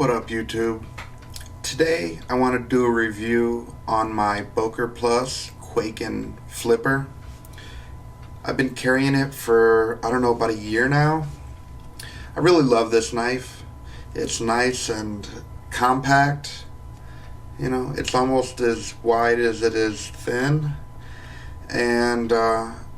What up, YouTube? Today I want to do a review on my Boker Plus Kwaiken flipper. I've been carrying it for, I don't know, about a year now. I really love this knife. It's nice and compact. You know, it's almost as wide as it is thin. And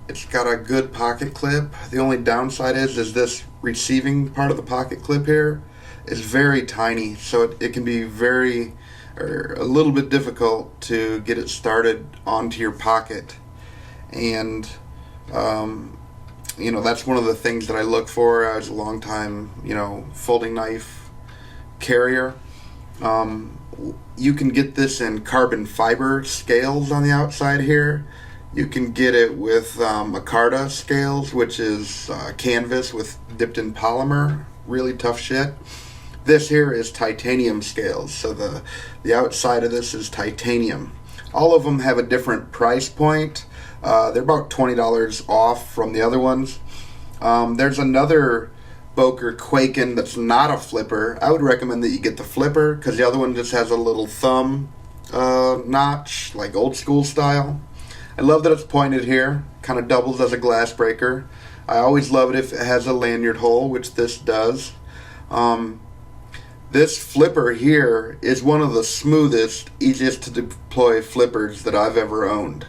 it's got a good pocket clip. The only downside is this receiving part of the pocket clip here is very tiny, so it can be a little bit difficult to get it started onto your pocket. And you know, that's one of the things that I look for as a long time, you know, folding knife carrier. You can get this in carbon fiber scales on the outside here. You can get it with micarta scales, which is canvas with dipped in polymer. Really tough shit. This here is titanium scales, so the outside of this is titanium. All of them have a different price point. They're about $20 off from the other ones. There's another Boker Kwaiken that's not a flipper. I would recommend that you get the flipper because the other one just has a little thumb notch, like old school style. I love that it's pointed here, kind of doubles as a glass breaker. I always love it if it has a lanyard hole, which this does. This flipper here is one of the smoothest, easiest to deploy flippers that I've ever owned.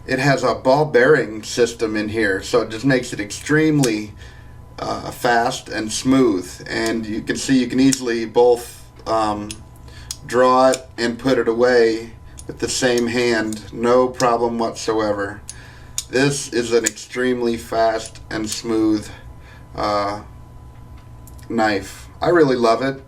It has a ball bearing system in here, so it just makes it extremely fast and smooth. And you can see you can easily both draw it and put it away with the same hand, no problem whatsoever. This is an extremely fast and smooth knife. I really love it.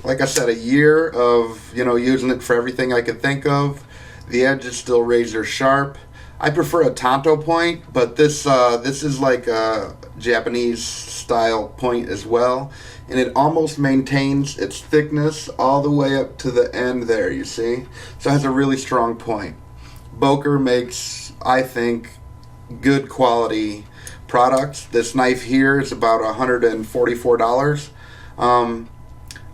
Like I said, a year of using it for everything I could think of. The edge is still razor sharp. I prefer a tanto point, but this is like a Japanese style point as well, and it almost maintains its thickness all the way up to the end there, you see? So it has a really strong point. Boker makes, I think, good quality products. This knife here is about $144.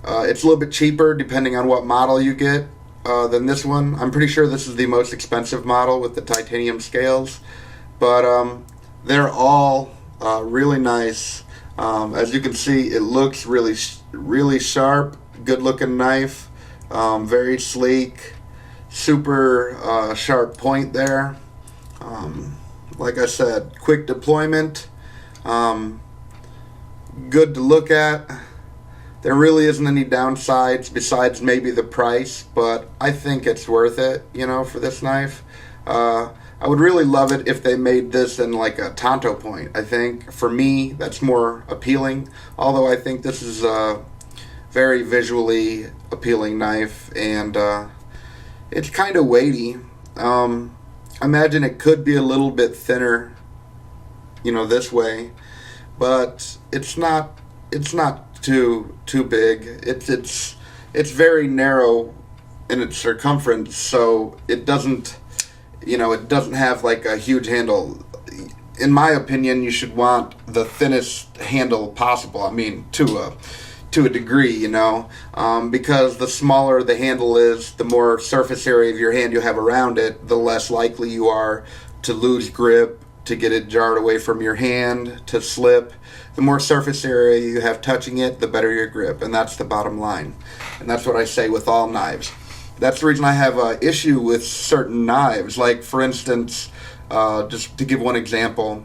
It's a little bit cheaper depending on what model you get than this one. I'm pretty sure this is the most expensive model with the titanium scales, but they're all really nice. As you can see, it looks really sharp, good looking knife, very sleek, super sharp point there. Like I said, quick deployment, good to look at. There really isn't any downsides besides maybe the price, but I think it's worth it, for this knife. I would really love it if they made this in like a tanto point. I think for me that's more appealing, although I think this is a very visually appealing knife, and it's kind of weighty. I imagine it could be a little bit thinner, this way, but it's not too big. It's very narrow in its circumference, so it doesn't have like a huge handle. In my opinion, you should want the thinnest handle possible. I mean, to a degree, because the smaller the handle is, the more surface area of your hand you have around it, the less likely you are to lose grip, to get it jarred away from your hand, to slip. The more surface area you have touching it, the better your grip, and that's the bottom line. And that's what I say with all knives. That's the reason I have an issue with certain knives. Like, for instance, just to give one example,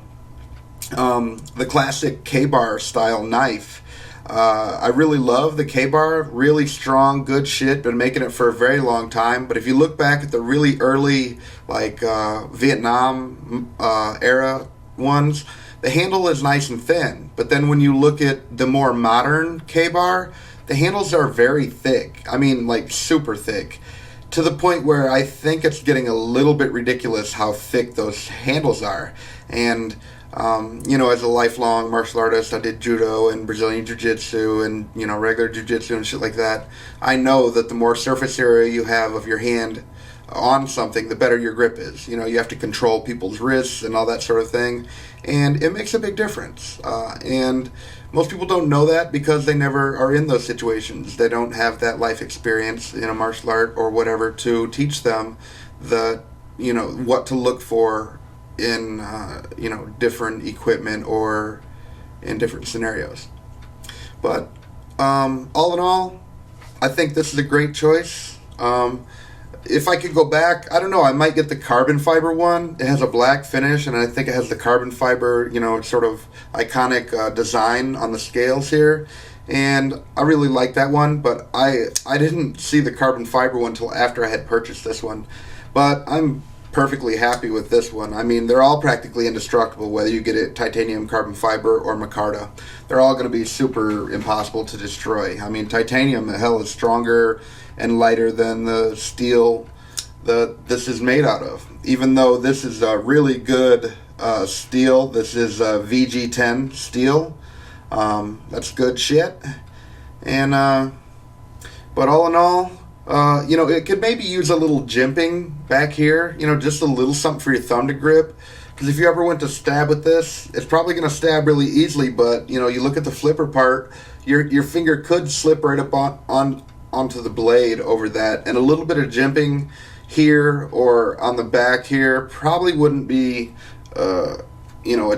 the classic K-bar style knife. I really love the K-bar, really strong, good shit, been making it for a very long time. But if you look back at the really early, like Vietnam era ones, the handle is nice and thin. But then when you look at the more modern K-bar, the handles are very thick. I mean, like super thick, to the point where I think it's getting a little bit ridiculous how thick those handles are. And as a lifelong martial artist, I did judo and Brazilian jiu-jitsu and, regular jiu-jitsu and shit like that. I know that the more surface area you have of your hand, on something, the better your grip is. You know, you have to control people's wrists and all that sort of thing, and it makes a big difference. And most people don't know that because they never are in those situations. They don't have that life experience in a martial art or whatever to teach them what to look for in different equipment or in different scenarios. But all in all, I think this is a great choice. If I could go back, I don't know, I might get the carbon fiber one. It has a black finish, and I think it has the carbon fiber, sort of iconic design on the scales here. And I really like that one, but I didn't see the carbon fiber one until after I had purchased this one. But I'm perfectly happy with this one. I mean, they're all practically indestructible, whether you get it titanium, carbon fiber, or micarta. They're all going to be super impossible to destroy. I mean, titanium, the hell, is stronger and lighter than the steel that this is made out of. Even though this is a really good steel, this is a VG10 steel. That's good shit. And but all in all, it could maybe use a little jimping back here, just a little something for your thumb to grip. Because if you ever went to stab with this, it's probably going to stab really easily, but, you look at the flipper part, your finger could slip right up onto the blade over that. And a little bit of jimping here or on the back here probably wouldn't be, a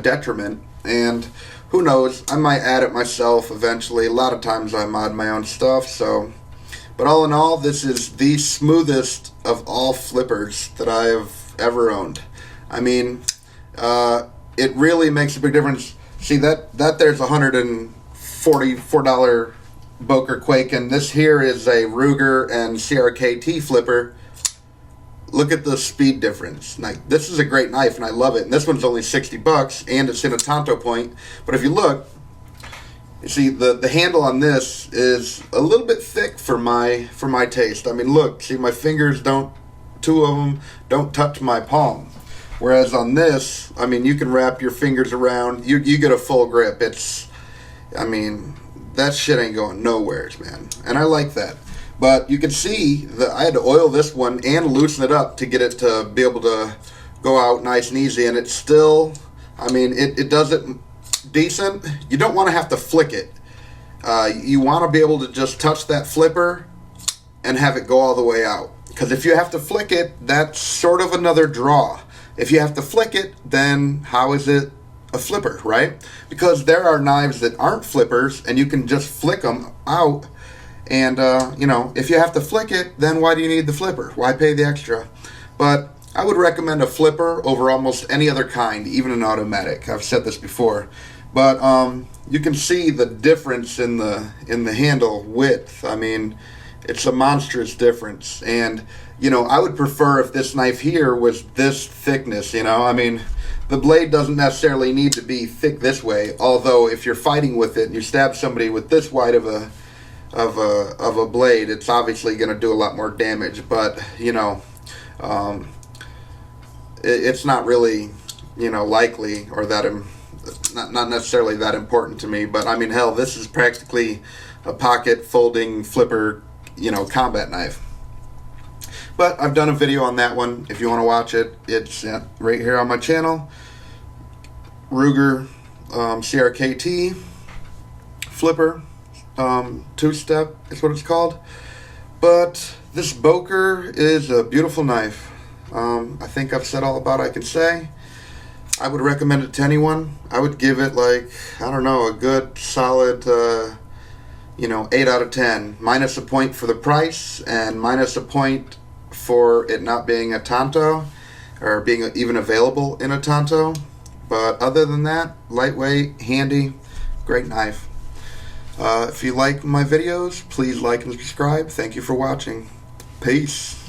detriment. And who knows, I might add it myself eventually. A lot of times I mod my own stuff, so... But all in all, this is the smoothest of all flippers that I have ever owned. I mean, it really makes a big difference. See, that there's $144 Boker Kwaiken. This here is a Ruger and CRKT flipper. Look at the speed difference. Like, this is a great knife, and I love it. And this one's only $60, and it's in a Tanto point. But if you look, you see, the handle on this is a little bit thick for my taste. I mean, look, see, my fingers two of them don't touch my palm. Whereas on this, I mean, you can wrap your fingers around, you get a full grip. That shit ain't going nowhere, man. And I like that. But you can see that I had to oil this one and loosen it up to get it to be able to go out nice and easy. And it's still, it does it decent. You don't want to have to flick it. You want to be able to just touch that flipper and have it go all the way out. Because if you have to flick it, that's sort of another draw. If you have to flick it, then how is it a flipper, right? Because there are knives that aren't flippers and you can just flick them out. And, if you have to flick it, then why do you need the flipper? Why pay the extra? But I would recommend a flipper over almost any other kind, even an automatic. I've said this before. But you can see the difference in the handle width. I mean, it's a monstrous difference. And, I would prefer if this knife here was this thickness, the blade doesn't necessarily need to be thick this way. Although if you're fighting with it and you stab somebody with this wide of a blade, it's obviously going to do a lot more damage. But, it's not really, likely or that not necessarily that important to me. But I mean, hell, this is practically a pocket folding flipper, combat knife. But I've done a video on that one. If you want to watch it, it's right here on my channel. Ruger CRKT flipper, two-step is what it's called. But this Boker is a beautiful knife. I think I've said all about I can say. I would recommend it to anyone. I would give it a good solid 8 out of 10. Minus a point for the price and minus a point for it not being a Tanto or being even available in a Tanto. But other than that, lightweight, handy, great knife. If you like my videos, please like and subscribe. Thank you for watching. Peace.